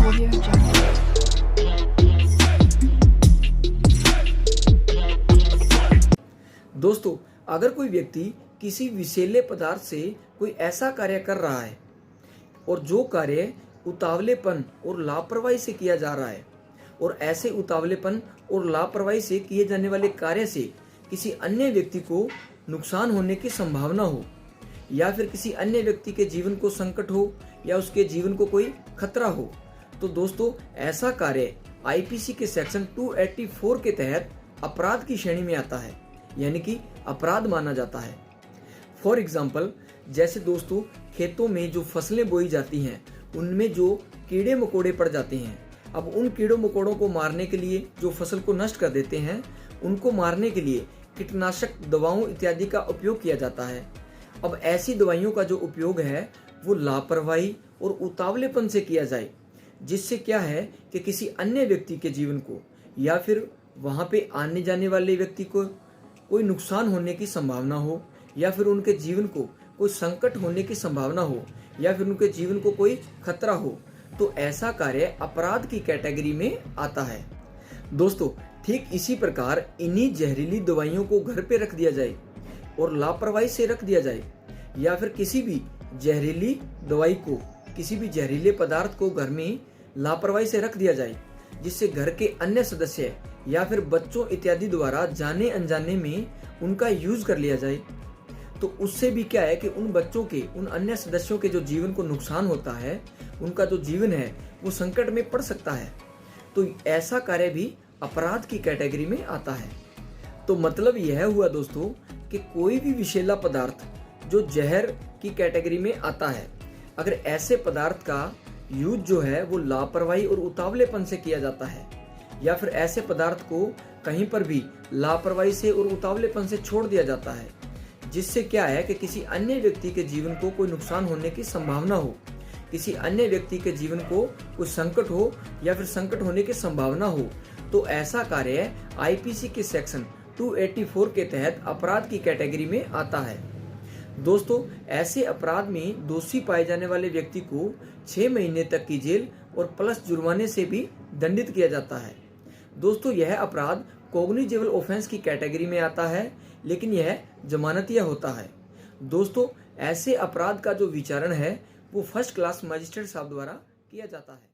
Audio Jungle. दोस्तों, अगर कोई व्यक्ति किसी विषैले पदार्थ से कोई ऐसा कार्य कर रहा है और जो कार्य उतावलेपन और लापरवाही से किया जा रहा है और ऐसे उतावलेपन और लापरवाही से किए जाने वाले कार्य से किसी अन्य व्यक्ति को नुकसान होने की संभावना हो या फिर किसी अन्य व्यक्ति के जीवन को संकट हो या उसके जीवन को कोई खतरा हो, तो दोस्तों ऐसा कार्य आईपीसी के सेक्शन 284 के तहत अपराध की श्रेणी में आता है, यानी कि अपराध माना जाता है। फॉर एग्जाम्पल, जैसे दोस्तों खेतों में जो फसलें बोई जाती हैं उनमें जो कीड़े मकोड़े पड़ जाते हैं, अब उन कीड़ों मकोड़ों को मारने के लिए, जो फसल को नष्ट कर देते हैं, उनको मारने के लिए कीटनाशक दवाओं इत्यादि का उपयोग किया जाता है। अब ऐसी दवाइयों का जो उपयोग है वो लापरवाही और उतावलेपन से किया जाए, जिससे क्या है कि किसी अन्य व्यक्ति के जीवन को या फिर वहाँ पे आने जाने वाले व्यक्ति को कोई नुकसान होने की संभावना हो या फिर उनके जीवन को कोई संकट होने की संभावना हो या फिर उनके जीवन को कोई खतरा हो, तो ऐसा कार्य अपराध की कैटेगरी में आता है। दोस्तों, ठीक इसी प्रकार इन्हीं जहरीली दवाइयों को घर पे रख दिया जाए और लापरवाही से रख दिया जाए या फिर किसी भी जहरीली दवाई को, किसी भी जहरीले पदार्थ को घर में लापरवाही से रख दिया जाए, जिससे घर के अन्य सदस्य या फिर बच्चों इत्यादि द्वारा जाने अनजाने में उनका यूज कर लिया जाए, तो उससे भी क्या है कि उन बच्चों के, उन अन्य सदस्यों के जो जीवन को नुकसान होता है, उनका जो जीवन है वो संकट में पड़ सकता है। तो ऐसा कार्य भी अपराध की कैटेगरी में आता है। तो मतलब यह हुआ दोस्तों कि कोई भी विषैला पदार्थ जो जहर की कैटेगरी में आता है, अगर ऐसे पदार्थ का यूज जो है वो लापरवाही और उतावलेपन से किया जाता है या फिर ऐसे पदार्थ को कहीं पर भी लापरवाही से और उतावलेपन से छोड़ दिया जाता है, जिससे क्या है कि किसी अन्य व्यक्ति के जीवन को कोई नुकसान होने की संभावना हो, किसी अन्य व्यक्ति के जीवन को कोई संकट हो या फिर संकट होने की संभावना हो, तो ऐसा कार्य आईपीसी के सेक्शन 284 के तहत अपराध की कैटेगरी में आता है। दोस्तों, ऐसे अपराध में दोषी पाए जाने वाले व्यक्ति को 6 महीने तक की जेल और प्लस जुर्माने से भी दंडित किया जाता है। दोस्तों, यह अपराध कॉग्निजेबल ऑफेंस की कैटेगरी में आता है, लेकिन यह जमानतिया होता है। दोस्तों, ऐसे अपराध का जो विचारण है वो फर्स्ट क्लास मजिस्ट्रेट साहब द्वारा किया जाता है।